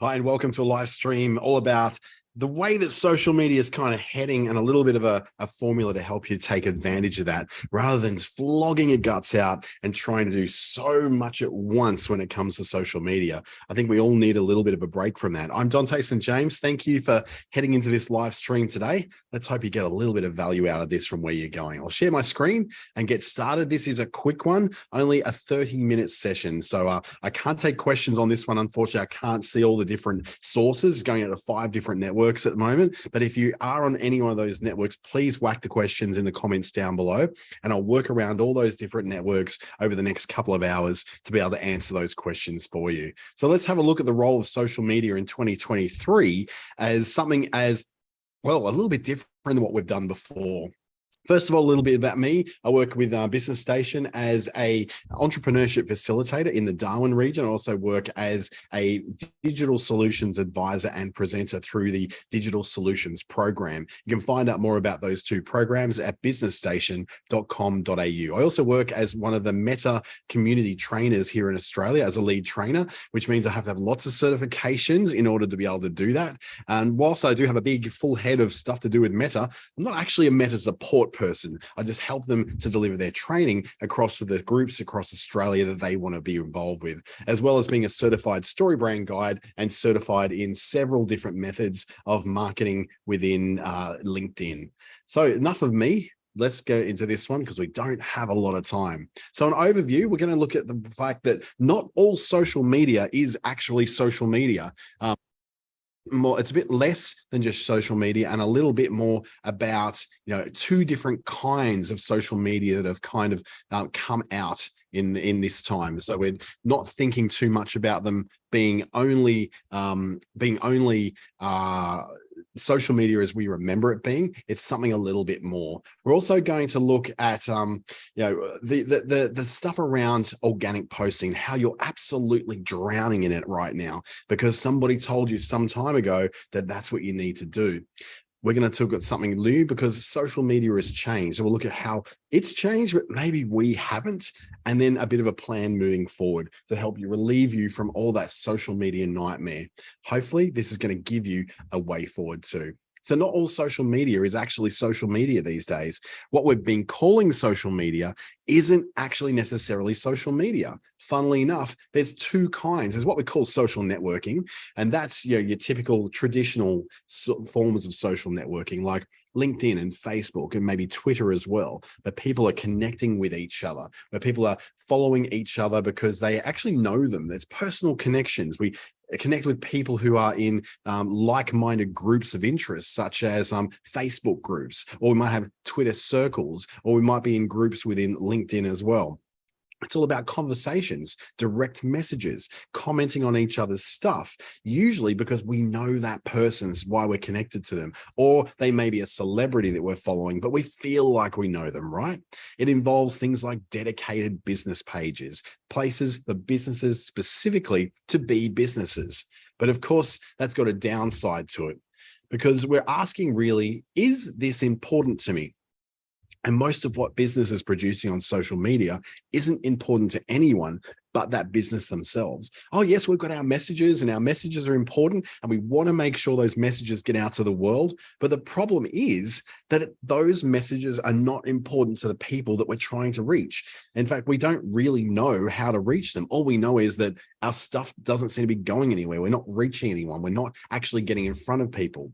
Hi, and welcome to a live stream all about the way that social media is kind of heading and a little bit of a formula to help you take advantage of that rather than flogging your guts out and trying to do so much at once when it comes to social media. I think we all need a little bit of a break from that. I'm Dante St. James. Thank you for heading into this live stream today. Let's hope you get a little bit of value out of this from where you're going. I'll share my screen and get started. This is a quick one, only a 30-minute session. So I can't take questions on this one. Unfortunately, I can't see all the different sources going out of 5 different networks at the moment. But if you are on any one of those networks, please whack the questions in the comments down below, and I'll work around all those different networks over the next couple of hours to be able to answer those questions for you. So let's have a look at the role of social media in 2023 as something as, well, a little bit different than what we've done before. First of all, a little bit about me. I work with Business Station as a entrepreneurship facilitator in the Darwin region. I also work as a digital solutions advisor and presenter through the Digital Solutions program. You can find out more about those 2 programs at businessstation.com.au. I also work as one of the Meta community trainers here in Australia as a lead trainer, which means I have to have lots of certifications in order to be able to do that. And whilst I do have a big full head of stuff to do with Meta, I'm not actually a Meta support person. I just help them to deliver their training across to the groups across Australia that they want to be involved with, as well as being a certified StoryBrand guide and certified in several different methods of marketing within LinkedIn. So enough of me. Let's go into this one because we don't have a lot of time. So an overview, we're going to look at the fact that not all social media is actually social media. It's a bit less than just social media and a little bit more about, 2 different kinds of social media that have kind of come out in this time. So we're not thinking too much about them being only social media as we remember it being. It's something a little bit more. We're also going to look at the stuff around organic posting, how you're absolutely drowning in it right now because somebody told you some time ago that that's what you need to do. We're going to talk about something new because social media has changed. So we'll look at how it's changed, but maybe we haven't, and then a bit of a plan moving forward to help you relieve you from all that social media nightmare. Hopefully, this is going to give you a way forward too. So not all social media is actually social media these days. What we've been calling social media isn't actually necessarily social media. Funnily enough, there's 2 kinds. There's what we call social networking, and that's your typical traditional forms of social networking like LinkedIn and Facebook and maybe Twitter as well, but people are connecting with each other, where people are following each other because they actually know them. There's personal connections. We connect with people who are in like-minded groups of interest, such as Facebook groups, or we might have Twitter circles, or we might be in groups within LinkedIn as well. It's all about conversations, direct messages, commenting on each other's stuff, usually because we know that person's why we're connected to them, or they may be a celebrity that we're following, but we feel like we know them, right? It involves things like dedicated business pages, places for businesses specifically to be businesses. But of course, that's got a downside to it because we're asking really, is this important to me? And most of what business is producing on social media isn't important to anyone but that business themselves. Oh, yes, we've got our messages and our messages are important and we want to make sure those messages get out to the world. But the problem is that those messages are not important to the people that we're trying to reach. In fact, we don't really know how to reach them. All we know is that our stuff doesn't seem to be going anywhere. We're not reaching anyone. We're not actually getting in front of people.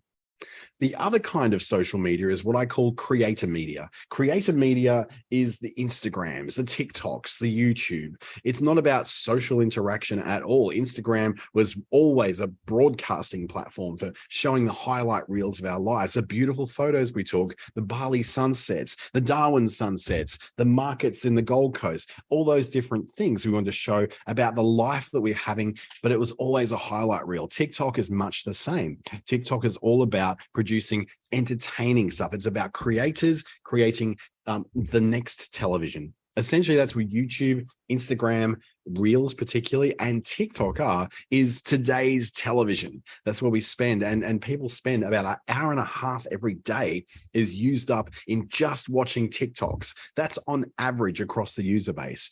The other kind of social media is what I call creator media. Creator media is the Instagrams, the TikToks, the YouTube. It's not about social interaction at all. Instagram was always a broadcasting platform for showing the highlight reels of our lives, the beautiful photos we took, the Bali sunsets, the Darwin sunsets, the markets in the Gold Coast, all those different things we wanted to show about the life that we're having, but it was always a highlight reel. TikTok is much the same. TikTok is all about producing entertaining stuff. It's about creators creating the next television. Essentially, that's what YouTube, Instagram, Reels particularly, and TikTok is today's television. That's where we spend, and people spend about an hour and a half every day is used up in just watching TikToks. That's on average across the user base.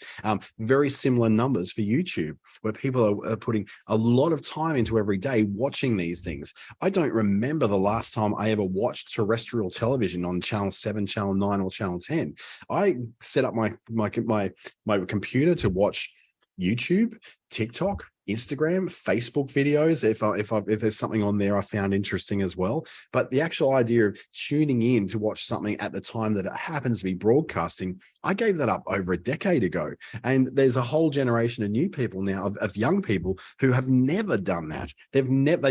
Very similar numbers for YouTube, where people are putting a lot of time into every day watching these things. I don't remember the last time I ever watched terrestrial television on channel 7, channel 9, or channel 10. I set up my computer to watch YouTube, TikTok, Instagram, Facebook videos, if there's something on there I found interesting as well. But the actual idea of tuning in to watch something at the time that it happens to be broadcasting, I gave that up over a decade ago. And there's a whole generation of new people now, of young people who have never done that. They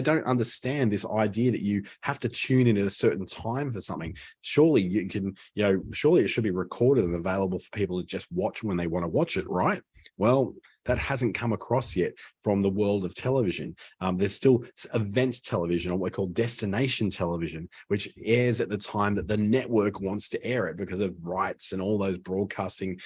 don't understand this idea that you have to tune in at a certain time for something. Surely you can, surely it should be recorded and available for people to just watch when they want to watch it, right? Well, that hasn't come across yet from the world of television. There's still event television, or what we call destination television, which airs at the time that the network wants to air it because of rights and all those broadcasting,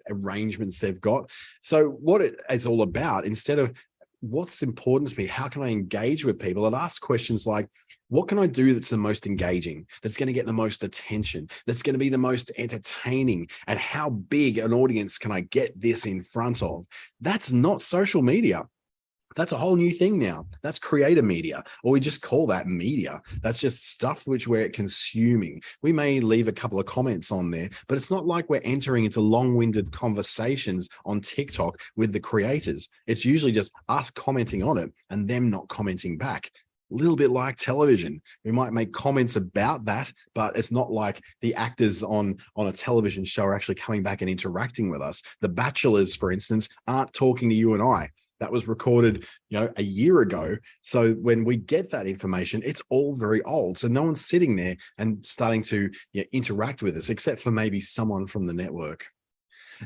arrangements they've got. So what it's all about, instead of what's important to me, how can I engage with people, I'd ask questions like, what can I do that's the most engaging, that's going to get the most attention, that's going to be the most entertaining, and how big an audience can I get this in front of? That's not social media. That's a whole new thing now. That's creator media, or we just call that media. That's just stuff which we're consuming. We may leave a couple of comments on there, but it's not like we're entering into long-winded conversations on TikTok with the creators. It's usually just us commenting on it and them not commenting back. A little bit like television. We might make comments about that, but it's not like the actors on a television show are actually coming back and interacting with us. The Bachelors, for instance, aren't talking to you and I. That was recorded, a year ago. So when we get that information, it's all very old. So no one's sitting there and starting to interact with us, except for maybe someone from the network.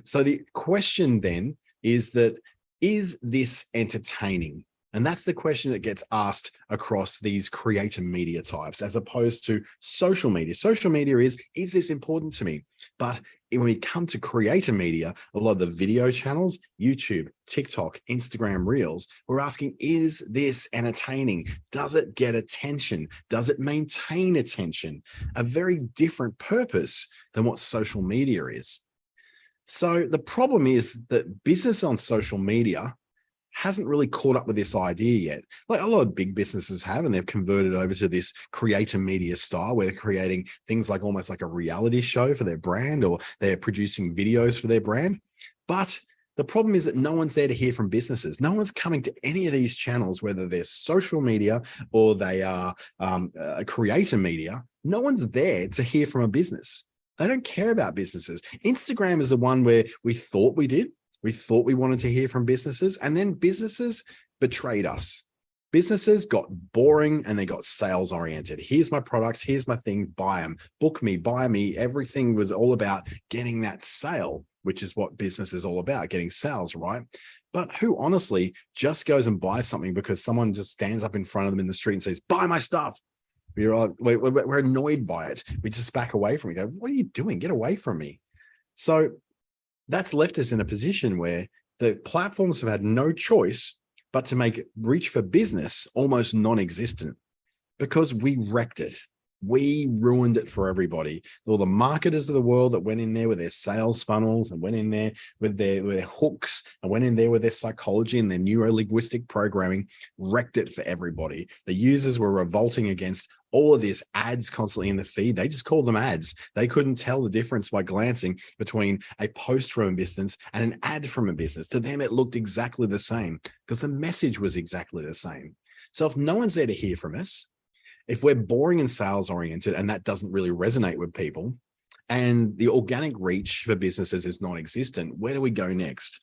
So the question then is this entertaining? And that's the question that gets asked across these creator media types, as opposed to social media. Social media is this important to me? But when we come to creator media, a lot of the video channels, YouTube, TikTok, Instagram Reels, we're asking, is this entertaining? Does it get attention? Does it maintain attention? A very different purpose than what social media is. So the problem is that business on social media hasn't really caught up with this idea yet. Like a lot of big businesses have, and they've converted over to this creator media style where they're creating things like almost like a reality show for their brand, or they're producing videos for their brand. But the problem is that no one's there to hear from businesses. No one's coming to any of these channels, whether they're social media or they are creator media. No one's there to hear from a business. They don't care about businesses. Instagram is the one where we thought we did. We thought we wanted to hear from businesses, and then businesses betrayed us. Businesses got boring and they got sales oriented. Here's my products, here's my thing, buy them, book me, buy me. Everything was all about getting that sale, which is what business is all about, getting sales, right? But who honestly just goes and buys something because someone just stands up in front of them in the street and says, buy my stuff? We're annoyed by it. We just back away from it. Go, what are you doing? Get away from me. So that's left us in a position where the platforms have had no choice but to make reach for business almost non-existent, because we wrecked it. We ruined it for everybody. All the marketers of the world that went in there with their sales funnels and went in there with their hooks and went in there with their psychology and their neuro-linguistic programming, wrecked it for everybody. The users were revolting against all of this ads constantly in the feed. They just called them ads. They couldn't tell the difference by glancing between a post from a business and an ad from a business. To them, it looked exactly the same because the message was exactly the same. So if no one's there to hear from us, if we're boring and sales oriented and that doesn't really resonate with people, and the organic reach for businesses is non-existent, where do we go next?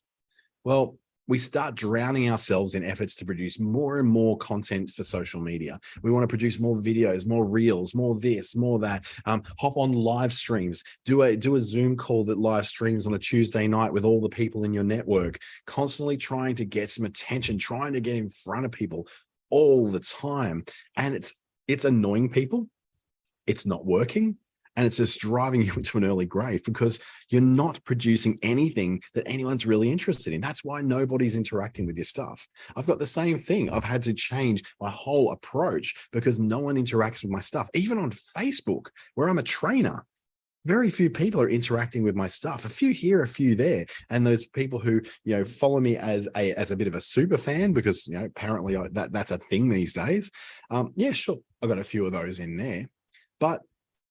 Well, we start drowning ourselves in efforts to produce more and more content for social media. We want to produce more videos, more reels, more this, more that, hop on live streams, do a Zoom call that live streams on a Tuesday night with all the people in your network, constantly trying to get some attention, trying to get in front of people all the time. And it's annoying people. It's not working. And it's just driving you into an early grave because you're not producing anything that anyone's really interested in. That's why nobody's interacting with your stuff. I've got the same thing. I've had to change my whole approach because no one interacts with my stuff. Even on Facebook, where I'm a trainer, very few people are interacting with my stuff. A few here, a few there, and those people who follow me as a bit of a super fan because apparently that's a thing these days. Yeah, sure, I've got a few of those in there, but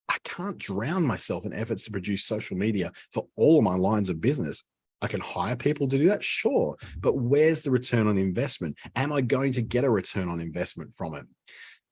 I can't drown myself in efforts to produce social media for all of my lines of business. I can hire people to do that, sure, but where's the return on investment? Am I going to get a return on investment from it?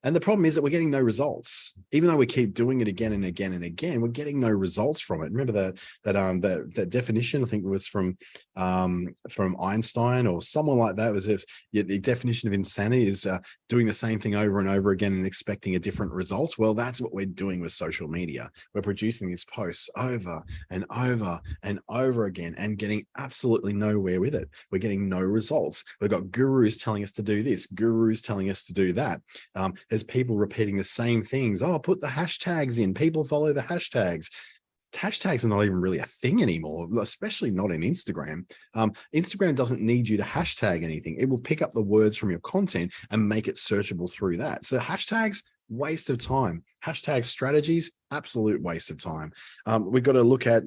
And the problem is that we're getting no results. Even though we keep doing it again and again and again, we're getting no results from it. Remember that definition, I think it was from Einstein or someone like that, was if the definition of insanity is doing the same thing over and over again and expecting a different result. Well, that's what we're doing with social media. We're producing these posts over and over and over again and getting absolutely nowhere with it. We're getting no results. We've got gurus telling us to do this, gurus telling us to do that. There's people repeating the same things. Oh, put the hashtags in. People follow the hashtags. Hashtags are not even really a thing anymore, especially not in Instagram. Instagram doesn't need you to hashtag anything. It will pick up the words from your content and make it searchable through that. So hashtags, waste of time. Hashtag strategies, absolute waste of time. We've got to look at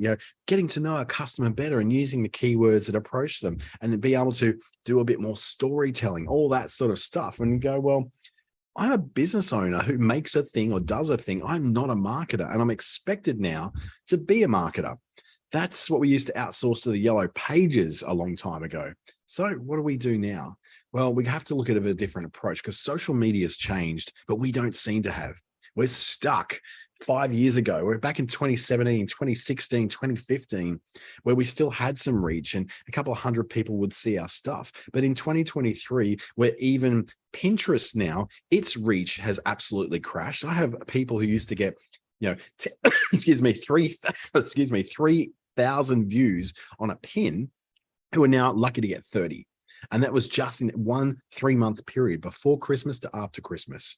getting to know a customer better and using the keywords that approach them and be able to do a bit more storytelling, all that sort of stuff. And you go, well, I'm a business owner who makes a thing or does a thing. I'm not a marketer, and I'm expected now to be a marketer. That's what we used to outsource to the Yellow Pages a long time ago. So what do we do now? Well, we have to look at a different approach because social media has changed, but we don't seem to have. We're stuck 5 years ago. We're back in 2017, 2016, 2015, where we still had some reach and a couple of hundred people would see our stuff. But in 2023, where even Pinterest now, its reach has absolutely crashed. I have people who used to get, excuse me, 3,000 views on a pin who are now lucky to get 30. And that was just in 1 3-month period before Christmas to after Christmas.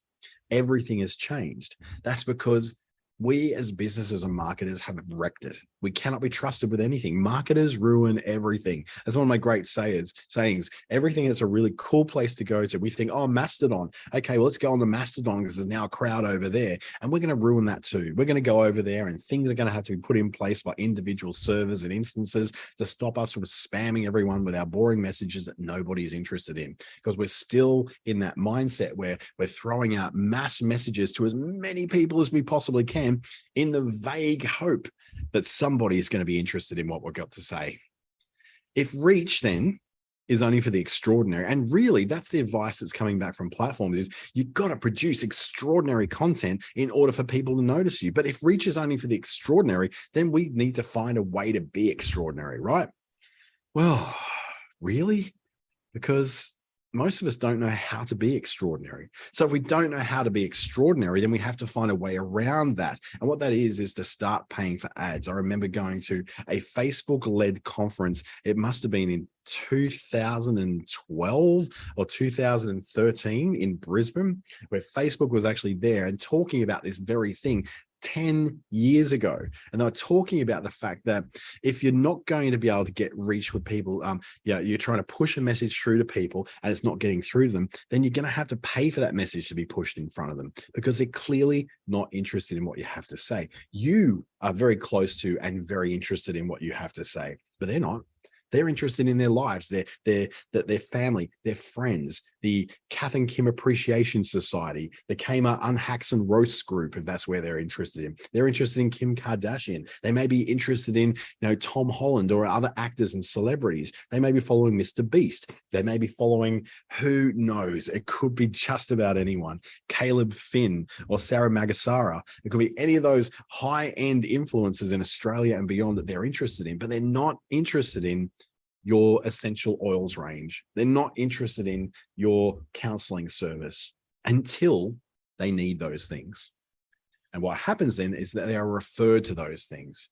Everything has changed. That's because we as businesses and marketers have wrecked it. We cannot be trusted with anything. Marketers ruin everything. That's one of my great sayings. Everything that's a really cool place to go to. We think, oh, Mastodon. Okay, well, let's go on to Mastodon because there's now a crowd over there. And we're going to ruin that too. We're going to go over there and things are going to have to be put in place by individual servers and instances to stop us from spamming everyone with our boring messages that nobody's interested in. Because we're still in that mindset where we're throwing out mass messages to as many people as we possibly can in the vague hope that somebody is going to be interested in what we've got to say. If reach then is only for the extraordinary, and really that's the advice that's coming back from platforms, is you've got to produce extraordinary content in order for people to notice you. But if reach is only for the extraordinary, then we need to find a way to be extraordinary, right? Well, really? Because most of us don't know how to be extraordinary. So if we don't know how to be extraordinary, then we have to find a way around that. And what that is to start paying for ads. I remember going to a Facebook-led conference. It must have been in 2012 or 2013 in Brisbane, where Facebook was actually there and talking about this very thing 10 years ago. And they were talking about the fact that if you're not going to be able to get reach with people, you're trying to push a message through to people and it's not getting through to them, then you're going to have to pay for that message to be pushed in front of them because they're clearly not interested in what you have to say. You are very close to and very interested in what you have to say, but they're not. They're interested in their lives, their family, their friends, the Kath and Kim Appreciation Society, the Kmart Unhacks and Roasts group, if that's where they're interested in. They're interested in Kim Kardashian. They may be interested in, Tom Holland or other actors and celebrities. They may be following Mr. Beast. They may be following, who knows? It could be just about anyone. Caleb Finn or Sarah Magasara. It could be any of those high-end influencers in Australia and beyond that they're interested in, but they're not interested in your essential oils range. They're not interested in your counseling service until they need those things. And what happens then is that they are referred to those things.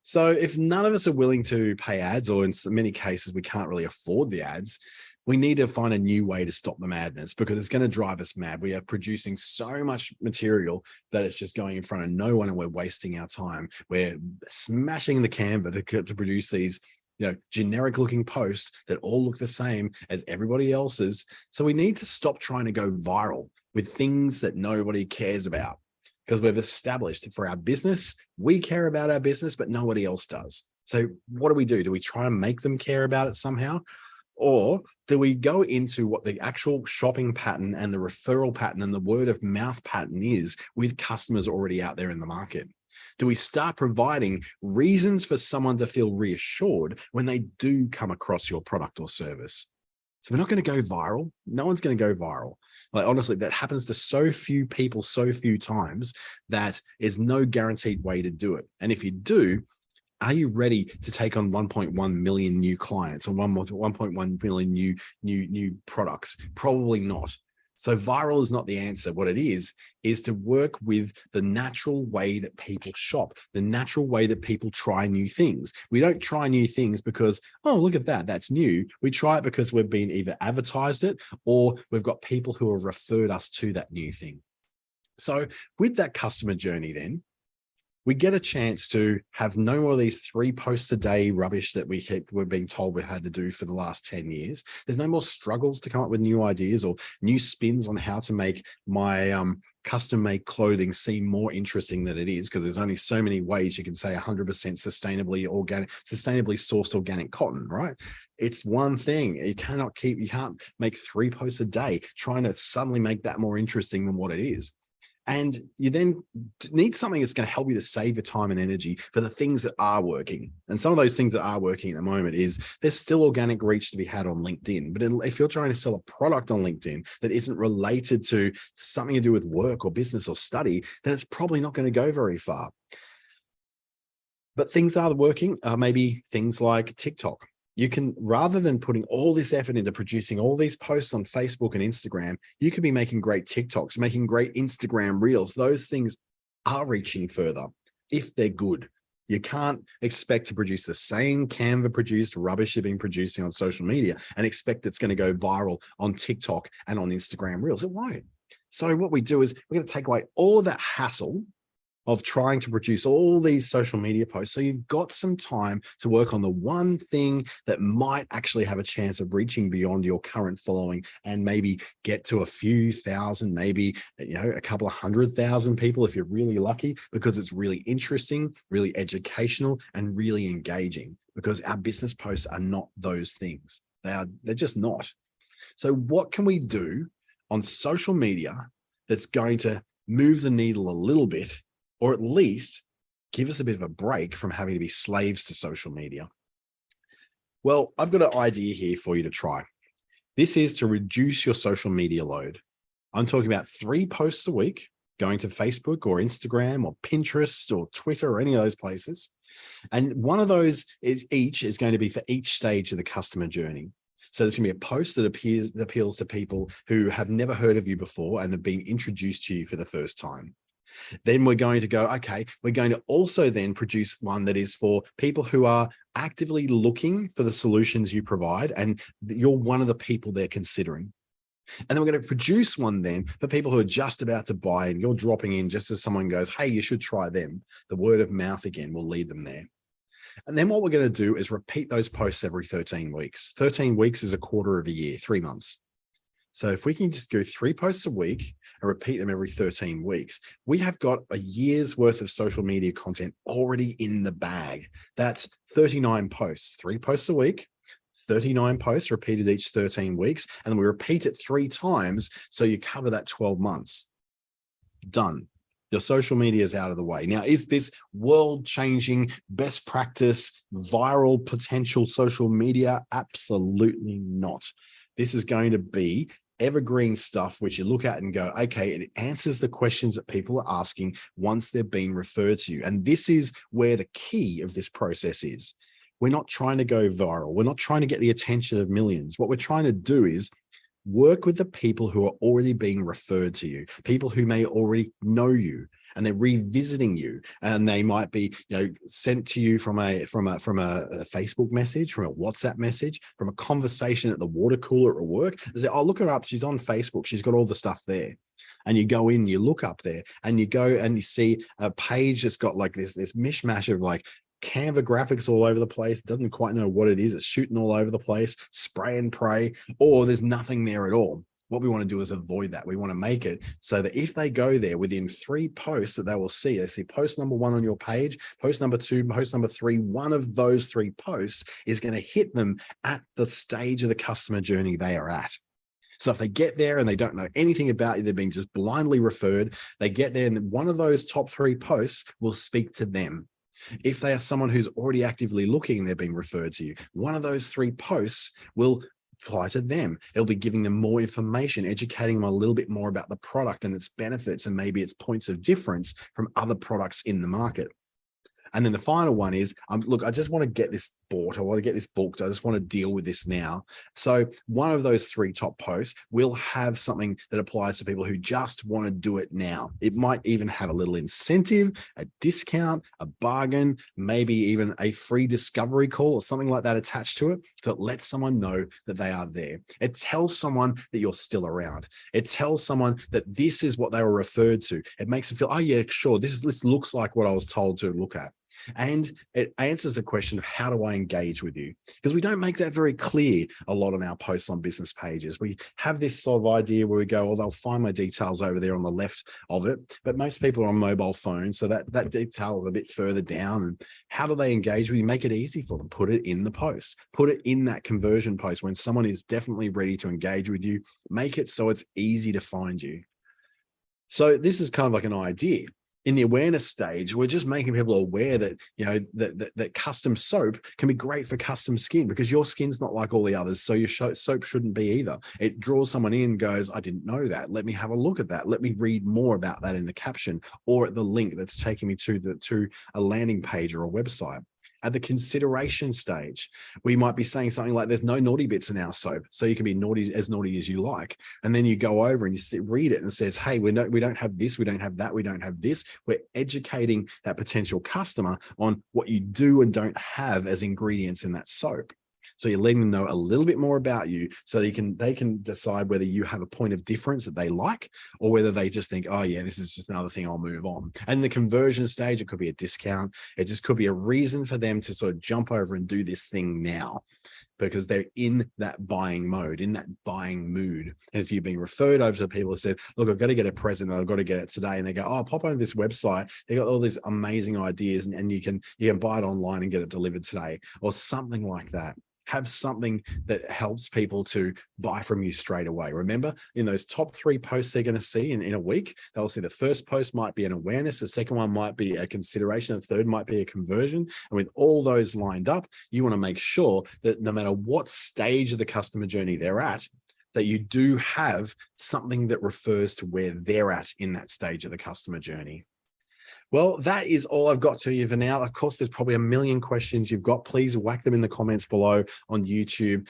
So if none of us are willing to pay ads, or in many cases, we can't really afford the ads, We need to find a new way to stop the madness because it's going to drive us mad. We are producing so much material that it's just going in front of no one and we're wasting our time. We're smashing the Canva to produce these generic looking posts that all look the same as everybody else's. So we need to stop trying to go viral with things that nobody cares about, because we've established for our business, we care about our business, but nobody else does. So what do? Do we try and make them care about it somehow? Or do we go into what the actual shopping pattern and the referral pattern and the word of mouth pattern is with customers already out there in the market? Do we start providing reasons for someone to feel reassured when they do come across your product or service? So we're not going to go viral. No one's going to go viral. Like, honestly, that happens to so few people so few times that is no guaranteed way to do it. And if you do, are you ready to take on 1.1 million new clients or 1.1 million new products? Probably not. So viral is not the answer. What it is to work with the natural way that people shop, the natural way that people try new things. We don't try new things because, oh, look at that, that's new. We try it because we've been either advertised it or we've got people who have referred us to that new thing. So with that customer journey, then we get a chance to have no more of these 3 posts a day rubbish that we're being told we had to do for the last 10 years. There's no more struggles to come up with new ideas or new spins on how to make my custom made clothing seem more interesting than it is, because there's only so many ways you can say 100% sustainably sourced organic cotton, right? It's one thing. You can't make 3 posts a day trying to suddenly make that more interesting than what it is. And you then need something that's going to help you to save your time and energy for the things that are working. And some of those things that are working at the moment is there's still organic reach to be had on LinkedIn. But if you're trying to sell a product on LinkedIn that isn't related to something to do with work or business or study, then it's probably not going to go very far. But things are working, maybe things like TikTok. You can, rather than putting all this effort into producing all these posts on Facebook and Instagram, you could be making great TikToks, making great Instagram reels. Those things are reaching further if they're good. You can't expect to produce the same Canva produced rubbish you've been producing on social media and expect it's going to go viral on TikTok and on Instagram reels. It won't. So what we do is we're going to take away all of that hassle of trying to produce all these social media posts. So you've got some time to work on the one thing that might actually have a chance of reaching beyond your current following and maybe get to a few thousand, maybe, a couple of 100,000 people if you're really lucky, because it's really interesting, really educational, and really engaging, because our business posts are not those things. They're just not. So what can we do on social media that's going to move the needle a little bit, or at least give us a bit of a break from having to be slaves to social media? Well, I've got an idea here for you to try. This is to reduce your social media load. I'm talking about 3 posts a week, going to Facebook or Instagram or Pinterest or Twitter or any of those places. And one of those is going to be for each stage of the customer journey. So there's going to be a post that appeals to people who have never heard of you before and have been introduced to you for the first time. Then we're going to go, okay, we're going to also then produce one that is for people who are actively looking for the solutions you provide, and you're one of the people they're considering. And then we're going to produce one then for people who are just about to buy, and you're dropping in just as someone goes, hey, you should try them. The word of mouth again will lead them there. And then what we're going to do is repeat those posts every 13 weeks. 13 weeks is a quarter of a year, 3 months. So if we can just go 3 posts a week and repeat them every 13 weeks, we have got a year's worth of social media content already in the bag. That's 39 posts, 3 posts a week, 39 posts repeated each 13 weeks. And then we repeat it 3 times. So you cover that 12 months. Done. Your social media is out of the way. Now, is this world-changing, best practice, viral potential social media? Absolutely not. This is going to be evergreen stuff, which you look at and go, okay, it answers the questions that people are asking once they're being referred to you. And this is where the key of this process is. We're not trying to go viral. We're not trying to get the attention of millions. What we're trying to do is work with the people who are already being referred to you, people who may already know you, and they're revisiting you, and they might be, sent to you from a Facebook message, from a WhatsApp message, from a conversation at the water cooler at work. They say, oh, look her up, she's on Facebook, she's got all the stuff there. And you go in, you look up there, and you go and you see a page that's got like this mishmash of like Canva graphics all over the place, doesn't quite know what it is, it's shooting all over the place, spray and pray, or there's nothing there at all. What we want to do is avoid that. We want to make it so that if they go there, within 3 posts that they will see, they see post number 1 on your page, post number 2, post number 3, one of those 3 posts is going to hit them at the stage of the customer journey they are at. So if they get there and they don't know anything about you, they're being just blindly referred, they get there and one of those top 3 posts will speak to them. If they are someone who's already actively looking and they're being referred to you, one of those 3 posts will apply to them. It'll be giving them more information, educating them a little bit more about the product and its benefits and maybe its points of difference from other products in the market. And then the final one is, look, I just want to get this bought. I want to get this booked. I just want to deal with this now. So one of those 3 top posts will have something that applies to people who just want to do it now. It might even have a little incentive, a discount, a bargain, maybe even a free discovery call or something like that attached to it. So it lets someone know that they are there. It tells someone that you're still around. It tells someone that this is what they were referred to. It makes them feel, oh yeah, sure, this looks like what I was told to look at. And it answers the question of how do I engage with you? Because we don't make that very clear a lot on our posts on business pages. We have this sort of idea where we go, well, they'll find my details over there on the left of it. But most people are on mobile phones, so that detail is a bit further down. And how do they engage with you? Make it easy for them. Put it in the post. Put it in that conversion post when someone is definitely ready to engage with you. Make it so it's easy to find you. So this is kind of like an idea. In the awareness stage, we're just making people aware that, that custom soap can be great for custom skin, because your skin's not like all the others. So your soap shouldn't be either. It draws someone in and goes, I didn't know that. Let me have a look at that. Let me read more about that in the caption or at the link that's taking me to a landing page or a website. At the consideration stage, we might be saying something like, there's no naughty bits in our soap, so you can be naughty as you like. And then you go over and you read it and it says, hey, we don't have this, we don't have that, we don't have this. We're educating that potential customer on what you do and don't have as ingredients in that soap. So you're letting them know a little bit more about you so they can decide whether you have a point of difference that they like, or whether they just think, oh yeah, this is just another thing, I'll move on. And the conversion stage, it could be a discount. It just could be a reason for them to sort of jump over and do this thing now, because they're in that buying mode, in that buying mood. And if you've been referred over to people who said, look, I've got to get a present, I've got to get it today. And they go, oh, pop over this website. They got all these amazing ideas and you can buy it online and get it delivered today, or something like that. Have something that helps people to buy from you straight away. Remember, in those top 3 posts they're going to see in a week, they'll see the first post might be an awareness, the second one might be a consideration, the third might be a conversion. And with all those lined up, you want to make sure that no matter what stage of the customer journey they're at, that you do have something that refers to where they're at in that stage of the customer journey. Well, that is all I've got to you for now. Of course, there's probably a million questions you've got. Please whack them in the comments below on YouTube,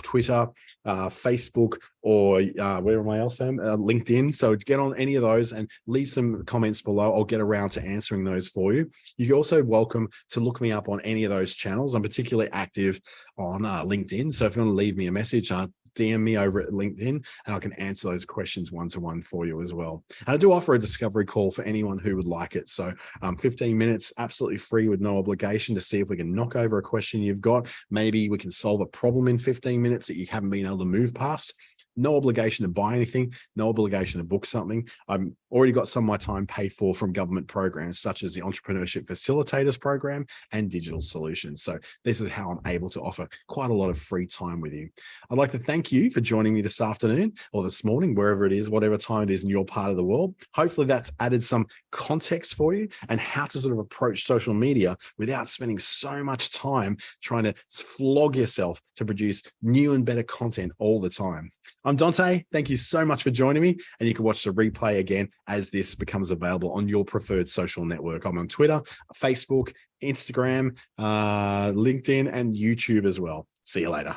Twitter, Facebook, or where am I else, Sam? LinkedIn. So get on any of those and leave some comments below. I'll get around to answering those for you. You're also welcome to look me up on any of those channels. I'm particularly active on LinkedIn. So if you want to leave me a message, DM me over at LinkedIn and I can answer those questions one-to-one for you as well. And I do offer a discovery call for anyone who would like it. So 15 minutes, absolutely free with no obligation, to see if we can knock over a question you've got. Maybe we can solve a problem in 15 minutes that you haven't been able to move past. No obligation to buy anything, no obligation to book something. I've already got some of my time paid for from government programs, such as the Entrepreneurship Facilitators Program and Digital Solutions. So this is how I'm able to offer quite a lot of free time with you. I'd like to thank you for joining me this afternoon or this morning, wherever it is, whatever time it is in your part of the world. Hopefully that's added some context for you and how to sort of approach social media without spending so much time trying to flog yourself to produce new and better content all the time. I'm Dante. Thank you so much for joining me. And you can watch the replay again as this becomes available on your preferred social network. I'm on Twitter, Facebook, Instagram, LinkedIn, and YouTube as well. See you later.